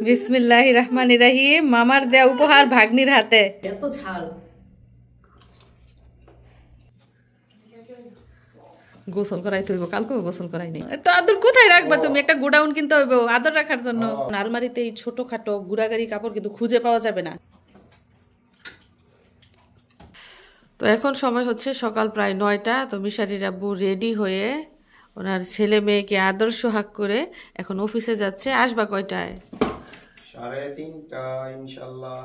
বিসমিল্লাহির রহমানির রহিম। মামার দেয়া উপহার ভাগ্নির হাতে। এত ঝাল। গোসল করাইতে হইব, কালকেও গোসল করাই নাই। তো আদর কোথায় রাখবা তুমি? একটা গোডাউন কিনতে হইব আদর রাখার জন্য। আলমারিতে এই ছোটখাটো গুড়াগাড়ি কাপড় কিন্তু খুঁজে পাওয়া যাবে না। তো এখন সময় হচ্ছে সকাল প্রায় 9টা। তো মিশারির আব্বু রেডি হয়ে ওনার ছেলে মেয়েকে আদর সোহাগ করে এখন অফিসে যাচ্ছে। আসবা কয়টায়? 3:30 ইনশাল্লাহ।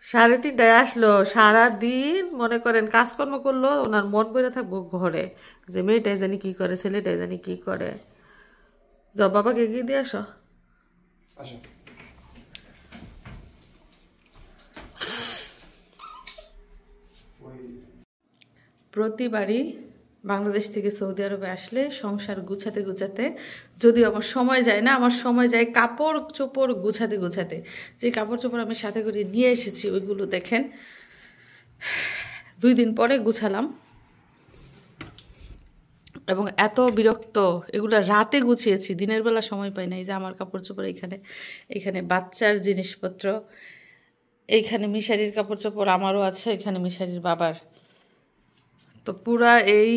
3:30টায় আসলো। সারাদিন মনে করেন কাজকর্ম করলো, ওনার মন পড়ে থাকবো ঘরে যে মেয়েটাই জানি কি করে, ছেলেটাই জানি কি করে। যাও বাবাকে কি দিয়ে আসো। আসো। প্রতিবারই বাংলাদেশ থেকে সৌদি আরবে আসলে সংসার গুছাতে গুছাতে, যদিও আমার সময় যায় না, আমার সময় যায় কাপড় চোপড় গুছাতে গুছাতে। যে কাপড় চোপড় আমি সাথে করে নিয়ে এসেছি ওইগুলো দেখেন 2 দিন পরে গুছালাম, এবং এত বিরক্ত। এগুলো রাতে গুছিয়েছি, দিনের বেলা সময় পাই না। এই যে আমার কাপড় চোপড় এখানে, এখানে বাচ্চার জিনিসপত্র, এইখানে মিশারির কাপড় চোপড় আমারও আছে, এখানে মিশারির বাবার। তো পুরা এই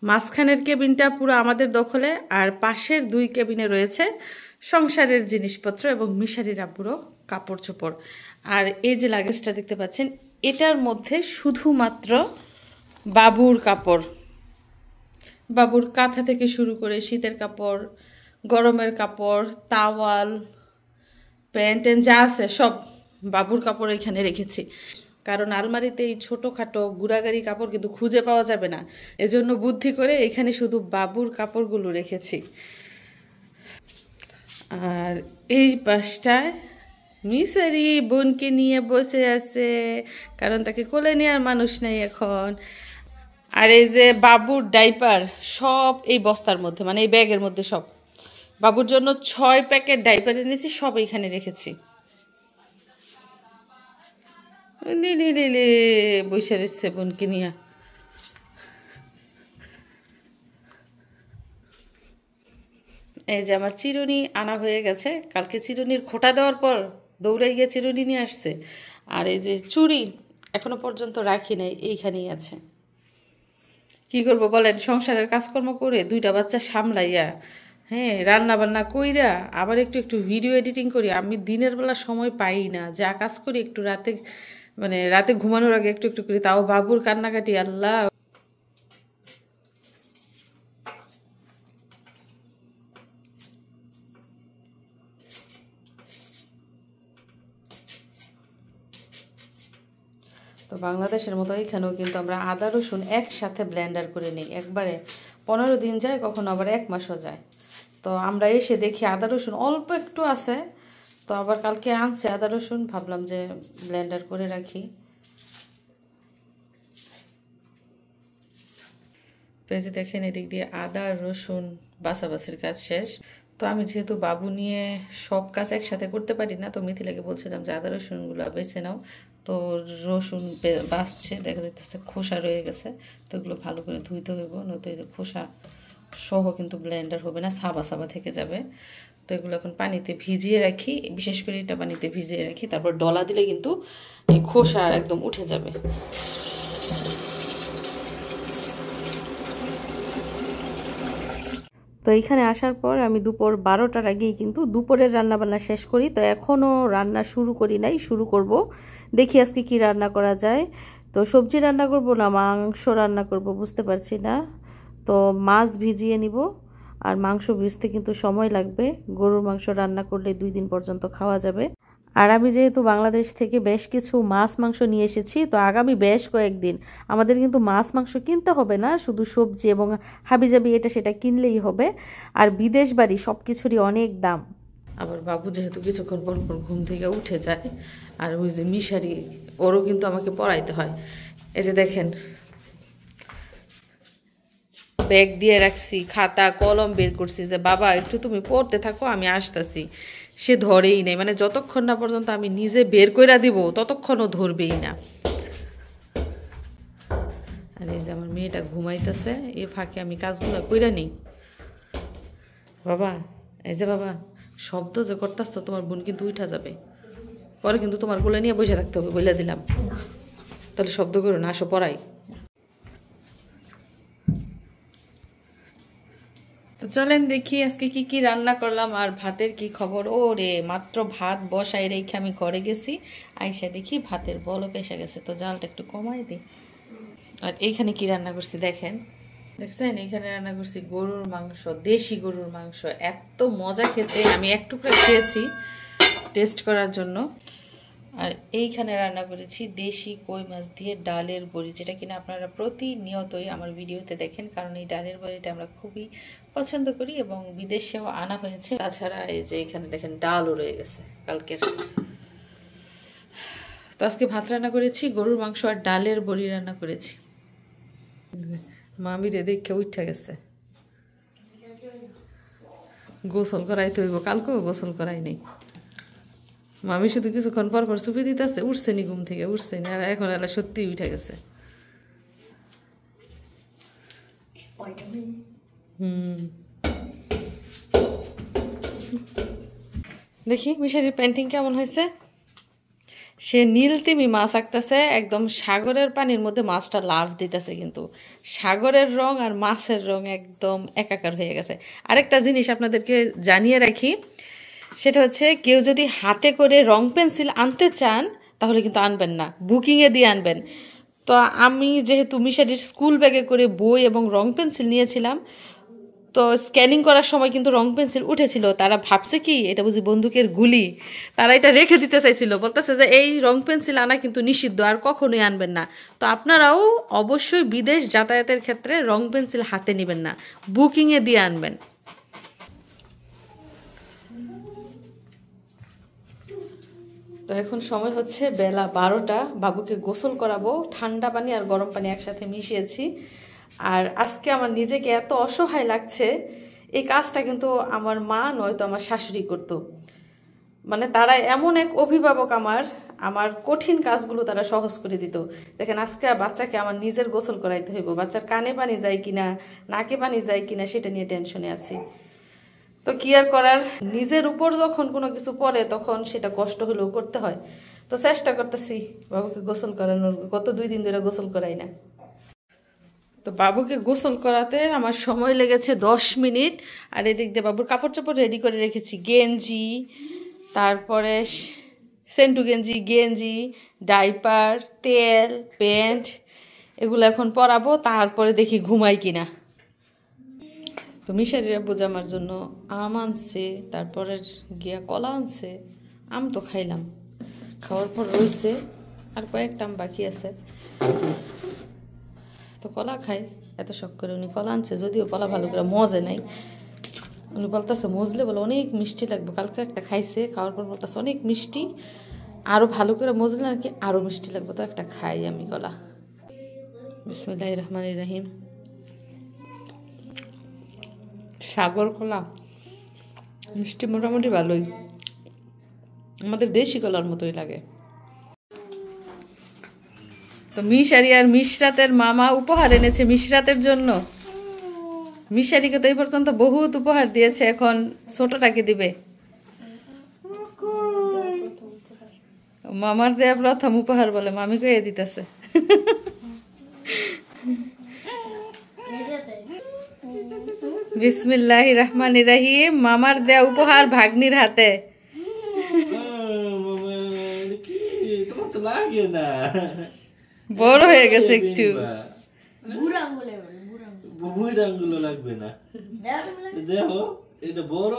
মাঝখানের কেবিনটা পুরো আমাদের দখলে, আর পাশের 2 কেবিনে রয়েছে সংসারের জিনিসপত্র এবং মিশারির আব্বুরও কাপড় চোপড়। আর এই যে লাগেজটা দেখতে পাচ্ছেন, এটার মধ্যে শুধুমাত্র বাবুর কাপড়, বাবুর কাঁথা থেকে শুরু করে শীতের কাপড়, গরমের কাপড়, তাওয়াল, প্যান্ট যা আছে সব বাবুর কাপড় এখানে রেখেছি। কারণ আলমারিতে এই ছোটোখাটো গুড়াগাড়ি কাপড় কিন্তু খুঁজে পাওয়া যাবে না, এজন্য বুদ্ধি করে এখানে শুধু বাবুর কাপড়গুলো রেখেছি। আর এই পাশটায় মিশারি বোনকে নিয়ে বসে আছে, কারণ তাকে কোলে নেওয়ার মানুষ নেই এখন। আর এই যে বাবুর ডাইপার সব এই বস্তার মধ্যে, মানে এই ব্যাগের মধ্যে সব। বাবুর জন্য 6 প্যাকেট ডাইপার এনেছি, সব এখানে রেখেছি। বসে রেখেছে বোনকে নিয়ে। এই যে আমার চিরুনি আনা হয়ে গেছে, কালকে চিরুনির খোঁটা দেওয়ার পর দৌড়াই গিয়ে চিরুনি নিয়ে আসছে। আর এই যে চুড়ি এখনো পর্যন্ত রাখি নাই, এইখানেই আছে। কি করবো বলেন, সংসারের কাজকর্ম করে 2টা বাচ্চা সামলাইয়া, হ্যাঁ, রান্না বান্না কইরা আবার একটু একটু ভিডিও এডিটিং করি। আমি দিনের বেলা সময় পাই না, যা কাজ করি একটু রাতে, মানে রাতে ঘুমানোর আগে একটু একটু করি, তাও বাবুর কান্নাকাটি আল্লাহ। তো বাংলাদেশের মতো এখানেও কিন্তু আমরা আদা রসুন একসাথে ব্লেন্ডার করে নিই, একবারে 15 দিন যায়, কখনো আবার 1 মাসও যায়। তো আমরা এসে দেখি আদা রসুন অল্প একটু আছে, তো আবার কালকে আনছে আদা রসুন, ভাবলাম যে ব্লেন্ডার করে রাখি। তো এই যে দেখেন এদিক দিয়ে আদা রসুন বাছাবাছির কাজ শেষ। তো আমি যেহেতু বাবু নিয়ে সব কাজ একসাথে করতে পারি না, তো মিথিলাকে বলছিলাম যে আদা রসুনগুলো বেছে নাও। তো রসুন বাছছে, দেখা যাচ্ছে খোসা রয়ে গেছে, তো এগুলো ভালো করে ধুইতে হইব, নয়তো এই যে খোসা সহ কিন্তু ব্লেন্ডার হবে না, সাবা সাবা থেকে যাবে। তো এগুলো এখন পানিতে ভিজিয়ে রাখি, বিশেষ করে এটা পানিতে ভিজিয়ে রাখি, তারপর ডলা দিলে কিন্তু এই খোসা একদম উঠে যাবে। তো এইখানে আসার পর আমি দুপুর 12টার আগেই কিন্তু দুপুরের রান্নাবান্না শেষ করি। তো এখনও রান্না শুরু করি নাই, শুরু করব। দেখি আজকে কি রান্না করা যায়। তো সবজি রান্না করব না মাংস রান্না করব বুঝতে পারছি না। তো মাছ ভিজিয়ে নিব, আর মাংস ভিজতে কিন্তু সময় লাগবে। গরুর মাংস রান্না করলে 2 দিন পর্যন্ত খাওয়া যাবে। আর আমি যেহেতু বাংলাদেশ থেকে বেশ কিছু মাছ মাংস নিয়ে এসেছি, তো আগামী বেশ কয়েকদিন আমাদের কিন্তু মাছ মাংস কিনতে হবে না, শুধু সবজি এবং হাবিজাবি এটা সেটা কিনলেই হবে। আর বিদেশ বাড়ি সব কিছুরই অনেক দাম। আবার বাবু যেহেতু কিছুক্ষণ পর পর ঘুম থেকে উঠে যায়, আর ওই যে মিশারি, ওরও কিন্তু আমাকে পড়াইতে হয়। এই যে দেখেন ব্যাগ দিয়ে রাখছি, খাতা কলম বের করছি যে বাবা একটু তুমি পড়তে থাকো, আমি আসতেছি। সে ধরেই নেই, মানে যতক্ষণ না পর্যন্ত আমি নিজে বের কইরা দিব ততক্ষণও ধরবেই না। আর এই যে আমার মেয়েটা ঘুমাইতেছে, এ ফাঁকে আমি কাজগুলো কইরা নিই। বাবা, এই যে বাবা, শব্দ যে করতেছ তোমার বোন কিন্তু উঠা যাবে, পরে কিন্তু তোমার কোলে নিয়ে বসে থাকতে হবে, বলে দিলাম। তাহলে শব্দ করো না, আসো পড়াই। তো চলেন দেখি আজকে কি কি রান্না করলাম আর ভাতের কি খবর। ও রে, মাত্র ভাত বসাই রেখে আমি ঘরে গেছি, আইসা দেখি ভাতের বলক এসে গেছে, তো জালটা একটু কমাই দিই। আর এইখানে কি রান্না করছি দেখেন, দেখছেন? এখানে রান্না করছি গরুর মাংস, দেশি গরুর মাংস। এত মজা খেতে, আমি এক টুকরা খেয়েছি টেস্ট করার জন্য। আর এইখানে রান্না করেছি দেশি কই মাছ দিয়ে ডালের বড়ি, যেটা কিনা আপনারা প্রতিনিয়তই আমার ভিডিওতে দেখেন, কারণ এই ডালের বড়িটা আমরা খুবই পছন্দ করি এবং বিদেশেও আনা হয়েছে। তাছাড়া এই যে এখানে দেখেন ডালও রয়ে গেছে কালকের। তো আজকে ভাত রান্না করেছি, গরুর মাংস আর ডালের বড়ি রান্না করেছি। মামি রে দেখে উঠা গেছে, গোসল করাইতে হইব, কালকেও গোসল করাই নেই। মামি শুধু কিছুক্ষণ পর পর চুপি দিতেছে, উঠছে নি ঘুম থেকে, উঠছে নি, আর এখন এলা সত্যিই উঠে গেছে। দেখি মিশারির পেন্টিং কেমন হয়েছে। সে নীলতিমি মাছ আঁকতেছে, একদম সাগরের পানির মধ্যে মাছটা লাফ দিতেছে, কিন্তু সাগরের রং আর মাছের রং একদম একাকার হয়ে গেছে। আরেকটা জিনিস আপনাদেরকে জানিয়ে রাখি, সেটা হচ্ছে কেউ যদি হাতে করে রং পেন্সিল আনতে চান তাহলে কিন্তু আনবেন না, বুকিংয়ে দিয়ে আনবেন। তো আমি যেহেতু মিশারির স্কুল ব্যাগে করে বই এবং রং পেন্সিল নিয়েছিলাম, তো স্ক্যানিং করার সময় কিন্তু রং পেন্সিল উঠেছিল। তারা ভাবছে কি এটা বুঝি বন্দুকের গুলি, তারা এটা রেখে দিতে চাইছিল, বলতেছে যে এই রং পেন্সিল আনা কিন্তু নিষিদ্ধ, আর কখনোই আনবেন না। তো আপনারাও অবশ্যই বিদেশ যাতায়াতের ক্ষেত্রে রং পেন্সিল হাতে নেবেন না, বুকিংয়ে দিয়ে আনবেন। তো এখন সময় হচ্ছে বেলা 12টা, বাবুকে গোসল করাবো, ঠান্ডা পানি আর গরম পানি একসাথে মিশিয়েছি। আর আজকে আমার নিজেকে এত অসহায় লাগছে, এই কাজটা কিন্তু আমার মা নয়তো আমার শাশুড়ি করতো। মানে তারা এমন এক অভিভাবক, আমার কঠিন কাজগুলো তারা সহজ করে দিত। দেখেন আজকে বাচ্চাকে আমার নিজের গোসল করাইতে হইব, বাচ্চার কানে পানি যায় কিনা, নাকে পানি যায় কিনা সেটা নিয়ে টেনশনে আছি। তো কি আর করার, নিজের উপর যখন কোনো কিছু পড়ে তখন সেটা কষ্ট হলেও করতে হয়। তো চেষ্টা করতেছি বাবুকে গোসল করানোর, গত 2 দিন ধরে গোসল করাই না। তো বাবুকে গোসল করাতে আমার সময় লেগেছে 10 মিনিট। আর এদিক দিয়ে বাবুর কাপড় চাপড় রেডি করে রেখেছি, গেঞ্জি, তারপরে সেন্টু গেঞ্জি, ডাইপার, তেল, প্যান্ট, এগুলো এখন পরাবো, তারপরে দেখি ঘুমাই কিনা। তো মিশারিরা বোঝা আমার জন্য আম আনছে, তারপরে গিয়া কলা আনছে। আম তো খাইলাম, খাওয়ার পর রয়েছে আর কয়েকটা আম বাকি আছে, তো কলা খাই। এত শখ করে উনি কলা আনছে, যদিও কলা ভালো করে মজে নাই। উনি বলতেছে মজলে বলে অনেক মিষ্টি লাগবে, কালকে একটা খাইছে, খাওয়ার পর বলতেছে অনেক মিষ্টি, আরও ভালো করে মজলে আর কি আরও মিষ্টি লাগবে, তো একটা খাই আমি কলা। বিসমিল্লাহির রহমানির রহিম। সাগর কলা মিষ্টি মোটামুটি ভালোই, আমাদের দেশি কলার মতোই লাগে। তো মিশারি আর মিশরাতের মামা উপহার এনেছে মিশরাতের জন্য। মিশারিকে তো এই পর্যন্ত বহুত উপহার দিয়েছে, এখন ছোটটাকে দিবে। মামার দেয়া প্রথম উপহার বলে মামি কয়ে দিতেছে। বিসমিল্লাহির রহমানির রহিম। মামার দেয়া উপহার ভাগ্নির হাতে। বড় হয়ে গেছে একটু, বুড়ি লাগবে না, দেখো এটা বড়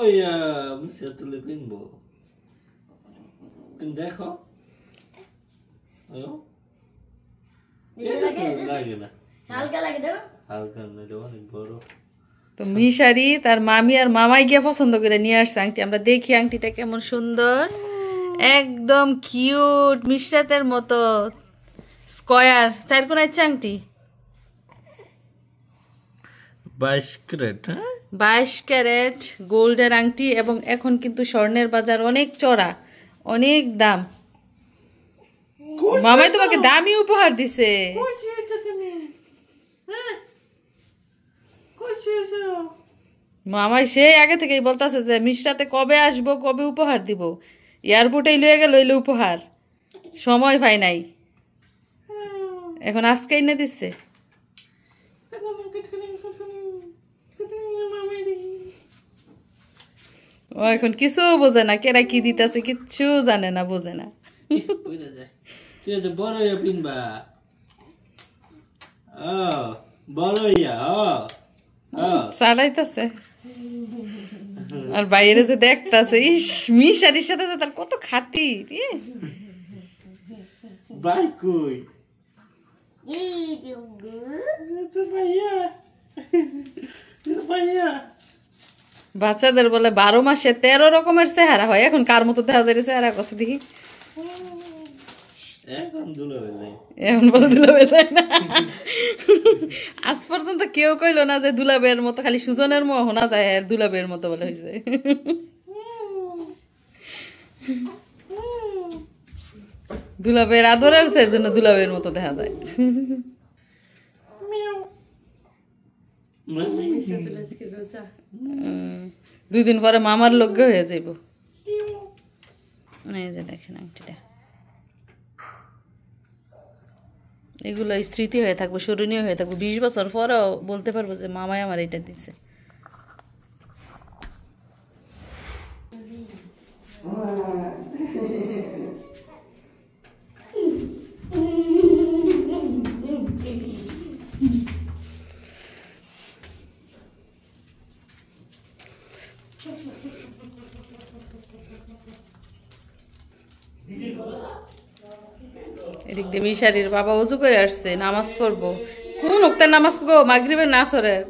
তুলে কিনবো, তুমি দেখো লাগে না, হালকা লাগে, হালকা অনেক বড়। তো মিশারি তার মামি আর মামাই গিয়ে পছন্দ করে নিয়ে আসছে আংটি। আমরা দেখি আংটিটা কেমন সুন্দর, একদম কিউট, মিশরাতের মতো স্কয়ার 4 কোণার আংটি, 22 ক্যারেট, 22 ক্যারেট গোল্ডের আংটি। এবং এখন কিন্তু স্বর্ণের বাজার অনেক চড়া, অনেক দাম। মামাই তোমাকে দামি উপহার দিছে। মামাই সেই আগে থেকেই বলতেছে যে মিশরাতে কবে আসবো, কবে উপহার দিব। এয়ারপোর্টেই লয়ে গেল হইলে উপহার, সময় পাই নাই, এখন আজকে এনে দিচ্ছে। ও এখন কিছু বোঝে না, কেরা কি দিতেছে কিচ্ছু জানে না, বোঝে না। বড় পিনবা বড় চালাইতেছে আর বাইরে যে দেখতেছে, ইস মিশারির সাথে তার কত খাতির। ভাই কই বাচ্চাদের বলে 12 মাসে 13 রকমের চেহারা হয়, এখন কার মতো দেখা যায় চেহারা করছে দেখি। এখন বলে দুলাবের না, আজ পর্যন্ত কেউ কইল না যে দুলাবের মতো, খালি সুজনের মোহ না যায় আর দুলাবের মতো বলে হয়েছে। দুলাবের আদরের জন্য দুলাবের মতো দেখা যায়। 2 দিন পরে মামার লগ্গে হয়ে যাইব। এই যে দেখেন আংটিটা, এগুলো স্মৃতি হয়ে থাকবো, স্মরণীয় হয়ে থাকবো। 20 বছর পরেও বলতে পারবো যে মামাই আমার এটা দিচ্ছে। এদিক দিয়ে মিশারির বাবা উজু করে আসছে, নামাজ পড়বো। কোন ওক্তের নামাজ পড়বো? মাগরিবের না আসরের?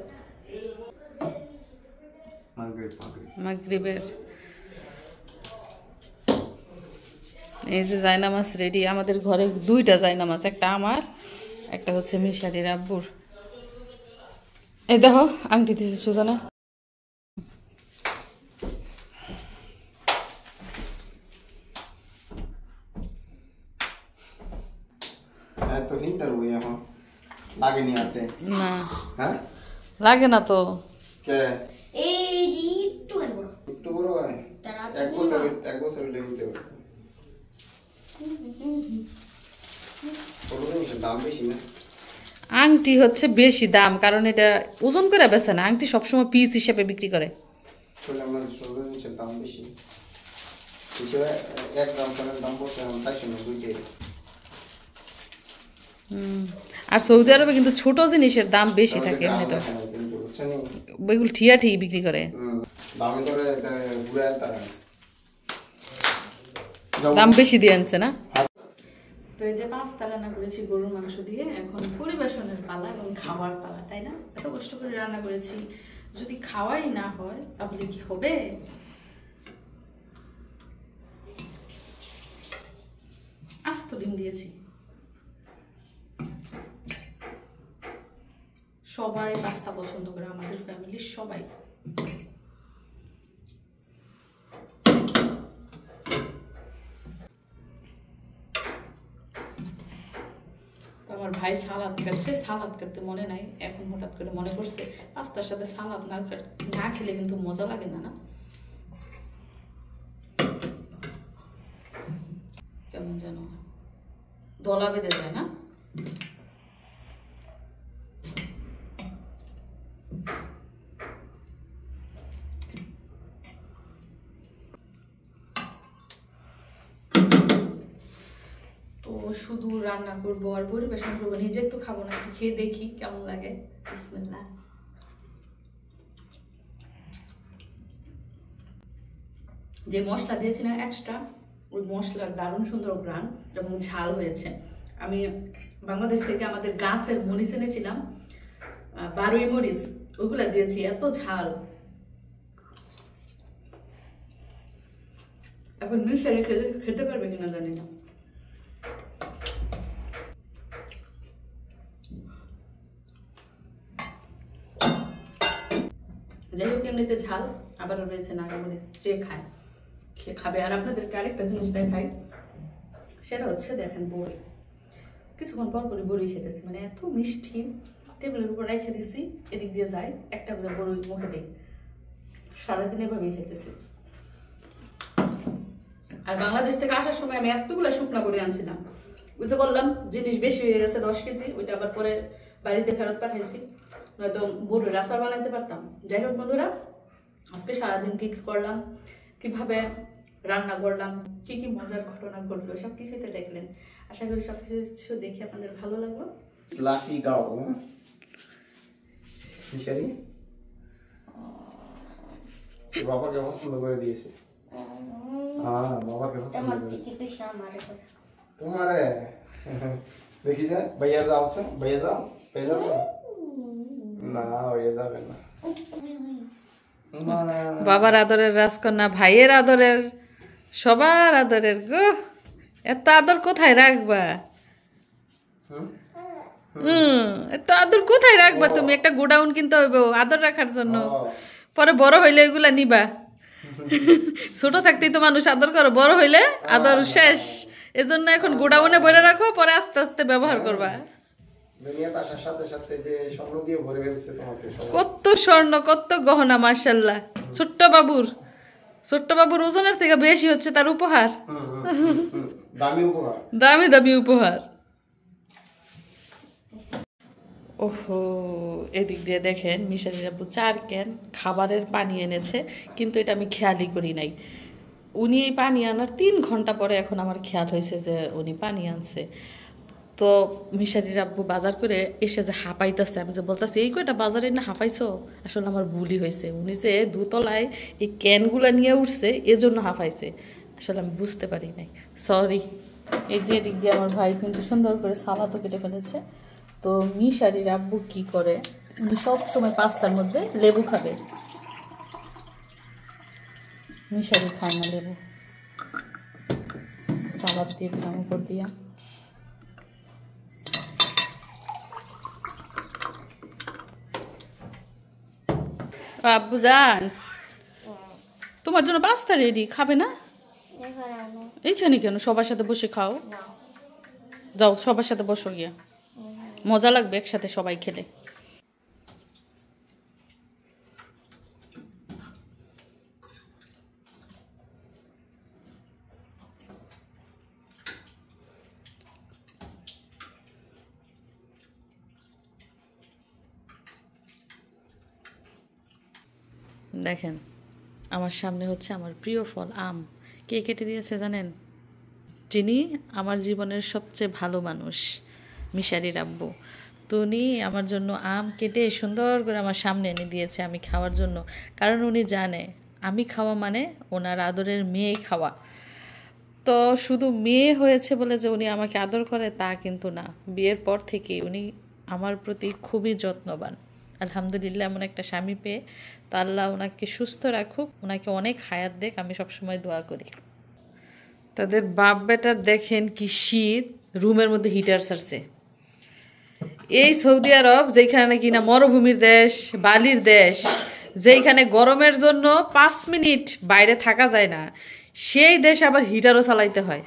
মাগরিবের। এই যে জায়নামাজ রেডি, আমাদের ঘরে 2টা জায়নামাজ, একটা আমার, একটা হচ্ছে মিশারির আব্বুর। এই দেখো আংটি দিছে সুজানা। লাগে না তো, আংটি হচ্ছে বেশি দাম, কারণ এটা ওজন করে বেচে না, আংটি সবসময় পিস হিসেবে বিক্রি করে। আর সৌদি আরবে কিন্তু ছোট জিনিসের দাম বেশি থাকে, এমনিতে ওইগুলো ঠিয়া ঠিক বিক্রি করে, দাম বেশি দিয়ে আনছে না। তো এই যে পাস্তা রান্না করেছি গরুর মাংস দিয়ে, এখন পরিবেশনের পালা এবং খাওয়ার পালা, তাই না? এত কষ্ট করে রান্না করেছি, যদি খাওয়াই না হয় তাহলে কি হবে? আস্ত ডিম দিয়েছি। সবাই পাস্তা পছন্দ করে, আমাদের ফ্যামিলির সবাই। আমার ভাই সালাদ কাটছে, সালাদ কাটতে মনে নাই, এখন হঠাৎ করে মনে পড়ছে পাস্তার সাথে সালাদ না খেলে কিন্তু মজা লাগে না, না? কেমন যেন দলা বেঁধে যায় না? শুধু রান্না করবো আর পরিবেশন করবো, নিজে একটু খাবো না, একটু খেয়ে দেখি কেমন লাগে। বিসমিল্লাহ। যে মশলা দিয়েছি না এক্সট্রা, ওই মশলার দারুণ সুন্দর ঘ্রাণ এবং ঝাল হয়েছে। আমি বাংলাদেশ থেকে আমাদের গাছের মরিচ এনেছিলাম, 12ই মরিচ, ওইগুলা দিয়েছি, এত ঝাল। এখন মিষ্টি খেতে পারবে কিনা জানি না। যাই হোক, এমনিতে ঝাল, আবারও রয়েছে নাগামরিচ, যে খায় খাবে। আর আপনাদেরকে আরেকটা জিনিস দেখাই, সেটা হচ্ছে দেখেন বড়ি। কিছুক্ষণ পর পরই বড়ি খেতেছি, মানে এত মিষ্টি। টেবিলের উপর রেখে দিছি, এদিক দিয়ে যায়, একটা করে বড়ি মুখে দিই, সারাদিন এভাবেই খেতেছি। আর বাংলাদেশ থেকে আসার সময় আমি এতগুলো শুকনা করে আনছিলাম, বুঝতে বললাম জিনিস বেশি হয়ে গেছে 10 কেজি, ওইটা আবার পরে বাড়িতে ফেরত পাঠাইছি, নয়তো বড়ুর আচার বানাইতে পারতাম। যাই হোক বন্ধুরা, আজকে সারাদিন কি করলাম, কিভাবে রান্না করলাম, কি কি মজার ঘটনা ঘটলো, সবকিছুই তো দেখলেন। আশা করি সবকিছু দেখে আপনাদের ভালো লাগলো। লাফি গাও মিশারি বাবাকে পছন্দ করে দিয়েছে। বাবাকে পছন্দ করে তোমারে দেখি যা ভাইয়া যাও, ভাইয়া যাও, ভাইয়া যাও না, ভাইয়া যাবে না। বাবার আদরের রাজকন্যা, ভাইয়ের আদরের, সবার আদরের গো, এত আদর কোথায় রাখবা? এত আদর কোথায় রাখবা তুমি? একটা গোডাউন কিনতে হইব আদর রাখার জন্য, পরে বড় হইলে এগুলা নিবা। ছোট থাকতেই তো মানুষ আদর করে, বড় হইলে আদর শেষ। এজন্য এখন গোডাউনে ভরে রাখো, পরে আস্তে আস্তে ব্যবহার করবা। কত স্বর্ণ, কত গহনা, মাশাআল্লাহ। ছোট্ট বাবুর ওজনের থেকে বেশি হচ্ছে তার উপহার, দামি দামি উপহার। ওহো, এদিক দিয়ে দেখেন মিশারির আব্বু 4 ক্যান খাবারের পানি এনেছে, কিন্তু এটা আমি খেয়ালই করি নাই। উনি এই পানি আনার 3 ঘন্টা পরে এখন আমার খেয়াল হয়েছে যে উনি পানি আনছে। তো মিশারির আব্বু বাজার করে এসে যে হাঁপাইতেছে, আমি যে বলতেছি এই কয়টা বাজারে না হাঁপাইছো, আসলে আমার ভুলই হয়েছে। উনি যে দুতলায় এই ক্যানগুলা নিয়ে উঠছে এজন্য হাঁপাইছে, আসলে আমি বুঝতে পারি নাই, সরি। এই যে এদিক দিয়ে আমার ভাই কিন্তু সুন্দর করে সালাদও কেটে ফেলেছে। তো মিশারির আব্বু কি করে, উনি সবসময় পাস্তার মধ্যে লেবু খাবে। মিশারি খায় না লেবু, সালাদ দিয়ে দিলাম উপর দিয়া। আব্বু জান, তোমার জন্য পাস্তা রেডি, খাবে না? এইখানে কেন, সবার সাথে বসে খাও। যাও সবার সাথে বসো গিয়া, মজা লাগবে একসাথে সবাই খেলে। দেখেন আমার সামনে হচ্ছে আমার প্রিয় ফল আম। কে কেটে দিয়েছে জানেন? যিনি আমার জীবনের সবচেয়ে ভালো মানুষ, মিশারির আব্বু। তো উনি আমার জন্য আম কেটে সুন্দর করে আমার সামনে এনে দিয়েছে আমি খাওয়ার জন্য, কারণ উনি জানে আমি খাওয়া মানে ওনার আদরের মেয়ে খাওয়া। তো শুধু মেয়ে হয়েছে বলে যে উনি আমাকে আদর করে তা কিন্তু না, বিয়ের পর থেকে উনি আমার প্রতি খুবই যত্নবান। আলহামদুলিল্লাহ এমন একটা স্বামী পেয়ে, তো আল্লাহ ওনাকে সুস্থ রাখুক, ওনাকে অনেক হায়াত দেখ, আমি সবসময় দোয়া করি। তাদের বাপ বেটার দেখেন কি শীত, রুমের মধ্যে হিটার ছাড়ছে। এই সৌদি আরব যেখানে কিনা মরুভূমির দেশ, বালির দেশ, যেখানে গরমের জন্য 5 মিনিট বাইরে থাকা যায় না, সেই দেশে আবার হিটারও চালাইতে হয়।